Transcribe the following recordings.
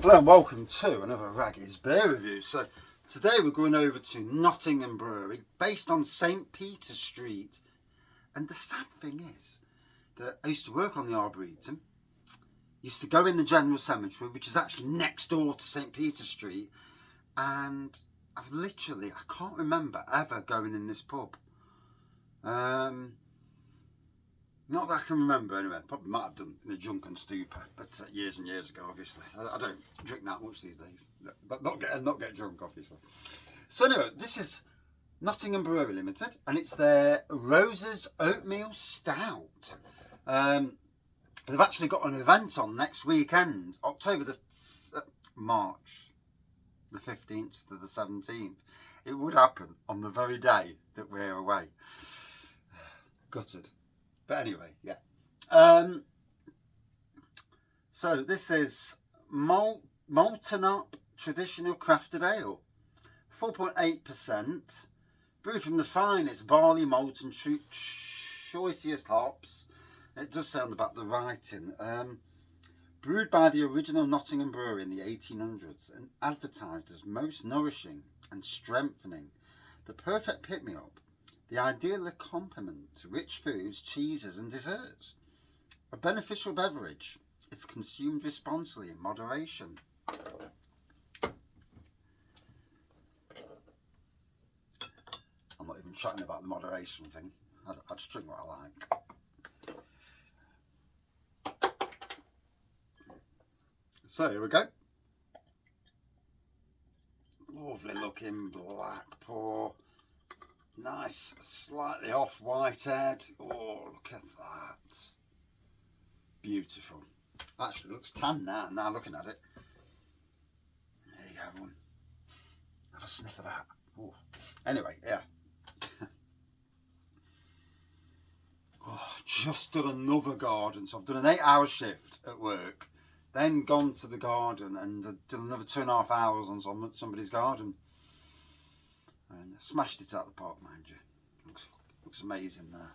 Hello and welcome to another Raggy's Beer Review. So today we're going over to Nottingham Brewery, based on St. Peter Street. And the sad thing is that I used to work on the Arboretum, used to go in the General Cemetery, which is actually next door to St. Peter Street, and I can't remember ever going in this pub. Not that I can remember anyway. Probably might have done in a drunken stupor, but years and years ago, obviously. I don't drink that much these days. Not get drunk, obviously. So anyway, this is Nottingham Brewery Limited, and it's their Roses Oatmeal Stout. They've actually got an event on next weekend, March the 15th to the 17th. It would happen on the very day that we're away. Gutted. But anyway, yeah. So this is Molten Up Traditional Crafted Ale. 4.8%. Brewed from the finest barley malt and choicest hops. It does say on the back the writing. Brewed by the original Nottingham Brewery in the 1800s and advertised as most nourishing and strengthening. The perfect pick-me-up. The ideal accompaniment to rich foods, cheeses and desserts. A beneficial beverage if consumed responsibly in moderation. I'm not even chatting about the moderation thing. I just drink what I like. So here we go. Lovely looking black pour. Nice, slightly off white head. Oh, look at that. Beautiful. Actually looks tan now looking at it. There you go. Have a sniff of that. Ooh. Anyway, yeah. Just done another garden. So I've done an 8-hour shift at work. Then gone to the garden and done another 2.5 hours on somebody's garden. And smashed it out the park, mind you. Looks amazing there.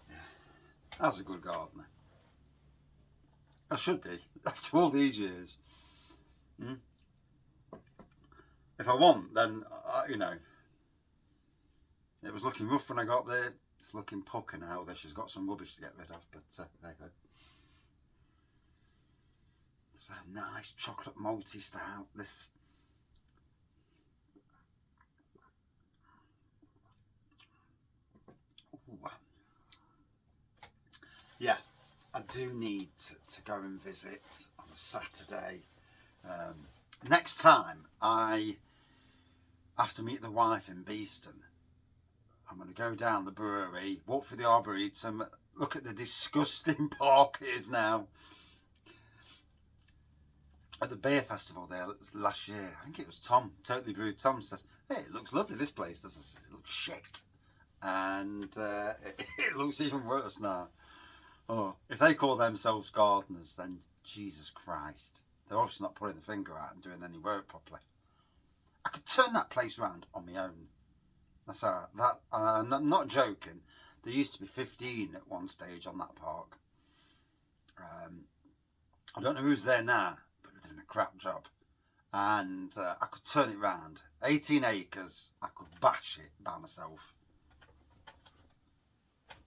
Yeah. That's a good gardener. I should be, after all these years. If I want, then, you know, it was looking rough when I got there. It's looking pucker now, although she's got some rubbish to get rid of, but there you go. So nice chocolate malty stout. This. Ooh. Yeah, I do need to go and visit on a Saturday. Next time I have to meet the wife in Beeston, I'm going to go down the brewery, walk through the Arboretum, look at the disgusting park it is now. At the beer festival there last year, I think it was Tom, Totally Brewed Tom, says, hey, it looks lovely, this place. It looks shit. And it looks even worse now. Oh, if they call themselves gardeners, then Jesus Christ, they're obviously not putting the finger out and doing any work properly. I could turn that place around on my own. That's that. I'm not joking. There used to be 15 at one stage on that park. I don't know who's there now, but they're doing a crap job. And I could turn it round. 18 acres. I could bash it by myself.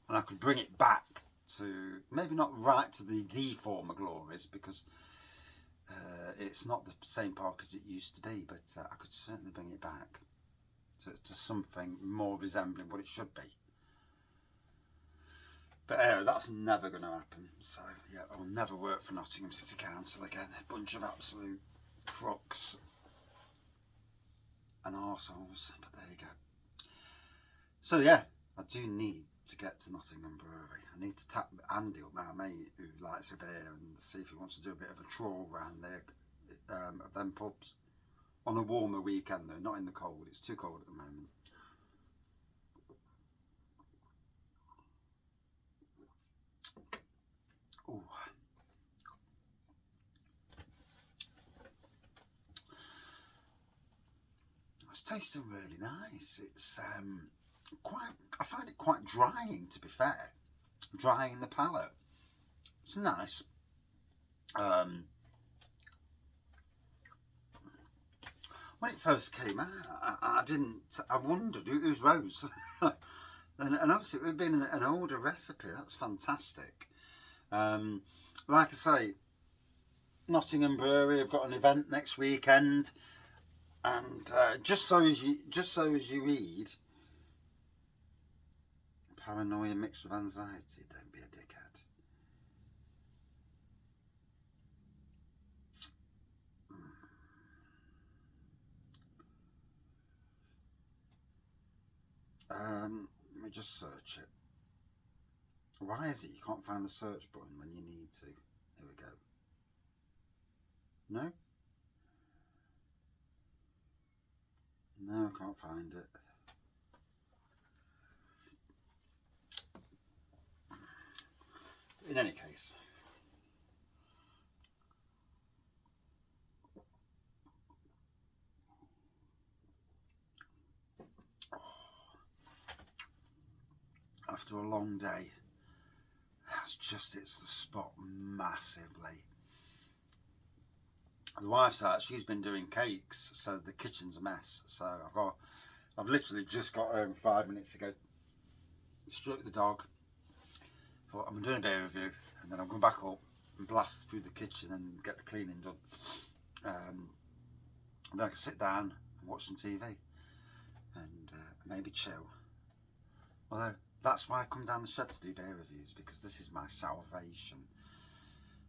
And I could bring it back to, maybe not right to the former glories, because it's not the same park as it used to be, but I could certainly bring it back to something more resembling what it should be. But that's never going to happen. So yeah, I will never work for Nottingham City Council again. A bunch of absolute crooks and arseholes. But there you go. So yeah, I do need to get to Nottingham Brewery. I need to tap Andy up, my mate, who likes a beer, and see if he wants to do a bit of a trawl around there of them pubs on a warmer weekend though, not in the cold. It's too cold at the moment. Ooh. It's tasting really nice. It's I find it quite drying, to be fair. Drying the palate. It's nice. when it first came out, I didn't. I wondered who's Rose, and obviously it had been an older recipe. That's fantastic. Like I say, Nottingham Brewery have got an event next weekend, and just so as you read, paranoia mixed with anxiety. Don't be a dickhead. Let me just search it. Why is it you can't find the search button when you need to? Here we go. No? No, I can't find it. In any case. After a long day, it's the spot massively. The wife's out, she's been doing cakes, so the kitchen's a mess. So I've literally just got home 5 minutes ago. Stroked the dog. Thought I'm doing a beer review, and then I'm going back up and blast through the kitchen and get the cleaning done. Then I can sit down and watch some TV and maybe chill. Although that's why I come down the shed to do beer reviews, because this is my salvation,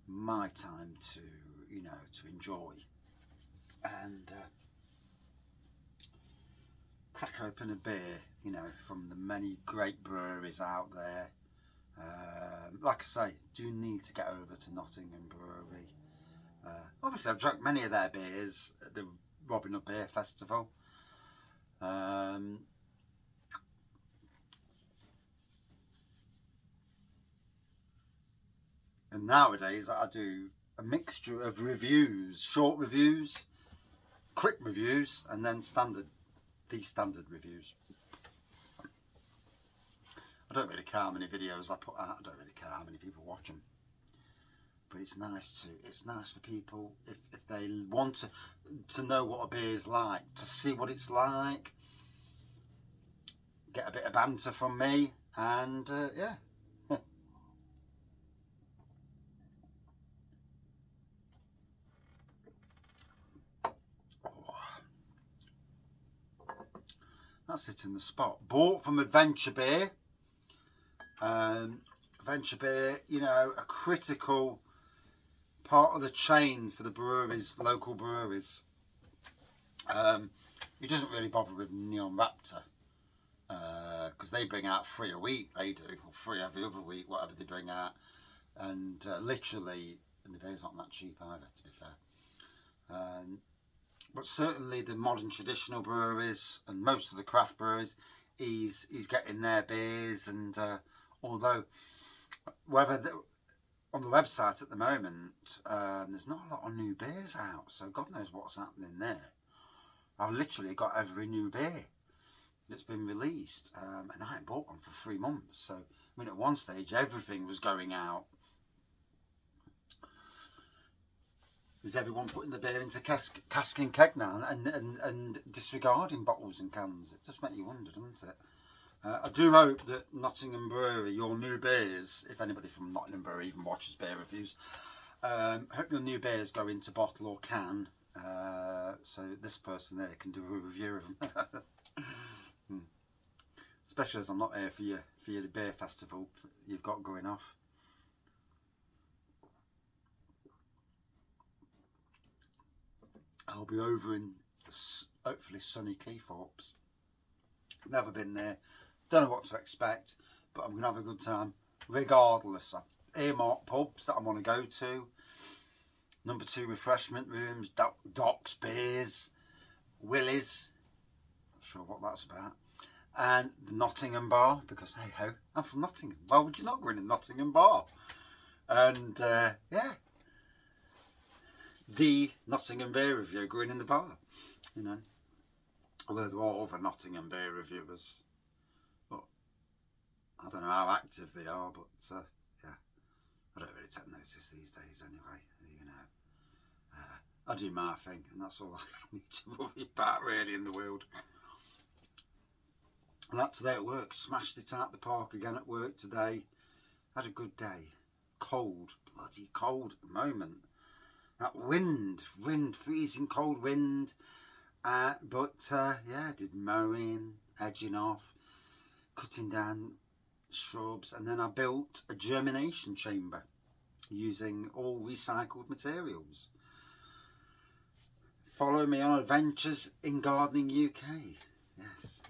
my time to to enjoy and crack open a beer, from the many great breweries out there. Like I say, do need to get over to Nottingham Brewery. Obviously I've drunk many of their beers at the Robin Hood Beer Festival. And nowadays I do a mixture of reviews, short reviews, quick reviews, and then standard reviews. I don't really care how many videos I put out. I don't really care how many people watch them. But it's nice for people if they want to know what a beer is like, to see what it's like, get a bit of banter from me, and yeah. That's it in the spot. Bought from Adventure Beer. Adventure Beer, a critical part of the chain for the breweries, local breweries. He doesn't really bother with Neon Raptor, because they bring out 3 a week. They do, or 3 every other week, whatever they bring out. And literally, and the beer's not that cheap either, to be fair. But certainly the modern traditional breweries and most of the craft breweries, he's getting their beers. And although on the website at the moment, there's not a lot of new beers out, so God knows what's happening there. I've literally got every new beer that's been released, and I ain't bought one for 3 months. So at one stage everything was going out. Is everyone putting the beer into cask and keg now and disregarding bottles and cans? It just makes you wonder, doesn't it? I do hope that Nottingham Brewery, your new beers, if anybody from Nottingham Brewery even watches beer reviews, hope your new beers go into bottle or can, so this person there can do a review of them. Especially as I'm not here for your beer festival you've got going off. I'll be over in hopefully sunny Cleethorpes. Never been there, don't know what to expect, but I'm going to have a good time regardless. I've earmarked pubs that I want to go to, number 2 refreshment rooms, Docks Beers, Willie's, not sure what that's about, and the Nottingham Bar, because hey ho, I'm from Nottingham. Why would you not go in a Nottingham Bar? And yeah, the Nottingham Beer Review going in the bar, although there are other Nottingham Beer reviewers, but I don't know how active they are. But yeah, I don't really take notice these days anyway. I do my thing, and that's all I need to worry about really in the world. And that today at work, smashed it out the park again at work today. Had a good day. Cold, bloody cold at the moment. That wind, freezing cold wind. Yeah, did mowing, edging off, cutting down shrubs, and then I built a germination chamber using all recycled materials. Follow me on adventures in gardening UK. Yes.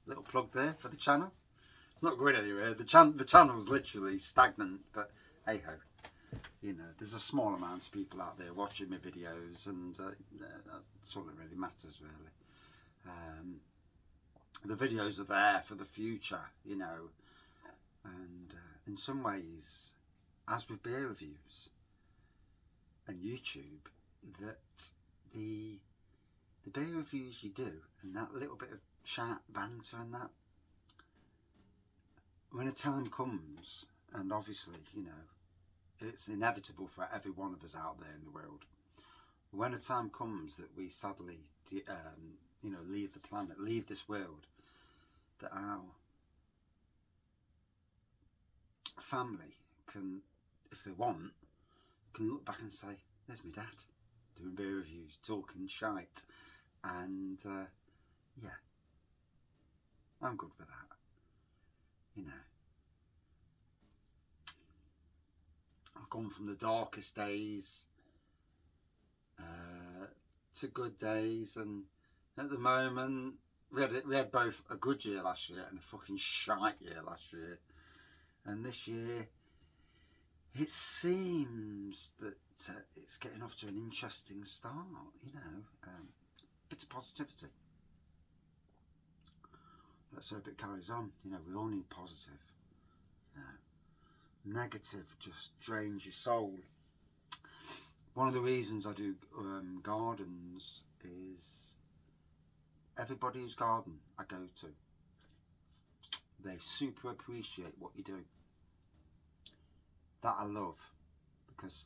Little plug there for the channel. It's not going anywhere. The channel's literally stagnant, but hey ho. You know, there's a small amount of people out there watching my videos, and that's all that really matters, really. The videos are there for the future, you know, and in some ways, as with beer reviews and YouTube, that the beer reviews you do, and that little bit of chat, banter and that, when a time comes, and obviously, you know, it's inevitable for every one of us out there in the world, when a time comes that we sadly, you know, leave the planet, leave this world, that our family can, if they want, can look back and say, there's my dad doing beer reviews, talking shite, and yeah, I'm good with that, you know. I've gone from the darkest days to good days, and at the moment we had both a good year last year and a fucking shite year last year, and this year it seems that it's getting off to an interesting start, you know, bit of positivity. Let's hope it carries on. You know, we all need positive. You know, negative just drains your soul. One of the reasons I do gardens is everybody whose garden I go to, they super appreciate what you do. That I love, because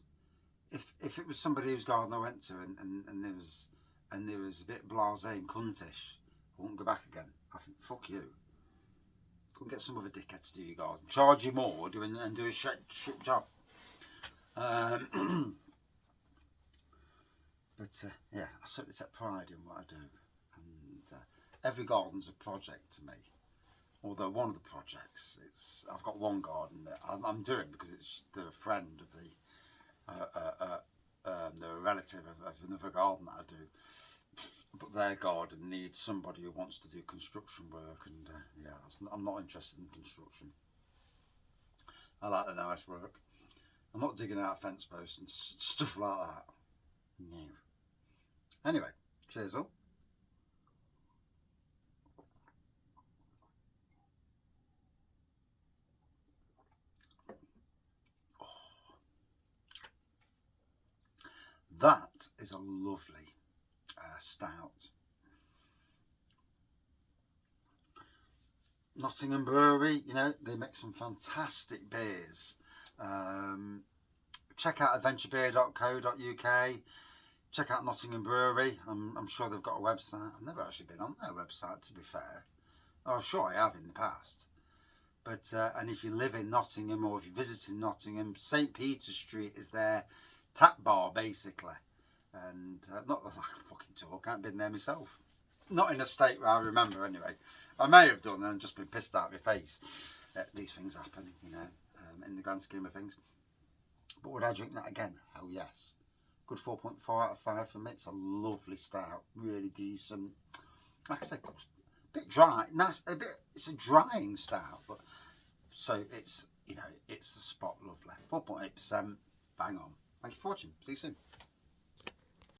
if it was somebody whose garden I went to and there was a bit blasé and cuntish, I won't go back again. I think, fuck you. Go and get some other dickhead to do your garden. Charge you more and do a shit job. But yeah, I certainly take pride in what I do. And every garden's a project to me. Although one of the projects, I've got one garden that I'm doing because they're a friend of they're a relative of another garden that I do. But their garden needs somebody who wants to do construction work, and yeah, I'm not interested in construction. I like the nice work. I'm not digging out fence posts and stuff like that. No. Anyway, cheers all. Oh, that is a lovely stout. Nottingham Brewery, you know, they make some fantastic beers. Check out adventurebeer.co.uk. Check out Nottingham Brewery. I'm sure they've got a website. I've never actually been on their website, to be fair. Oh, I'm sure I have in the past. But and if you live in Nottingham, or if you're visiting Nottingham, St. Peter's Street is their tap bar, basically. And not that I can fucking talk, I haven't been there myself. Not in a state where I remember, anyway. I may have done and just been pissed out of my face. These things happen, you know, in the grand scheme of things. But would I drink that again? Hell yes. Good 4.4 out of 5 for me. It's a lovely stout, really decent. Like I said, a bit dry, nice. It's a drying stout, but so it's, you know, it's the spot. Lovely. 4.8%. Bang on. Thank you for watching. See you soon.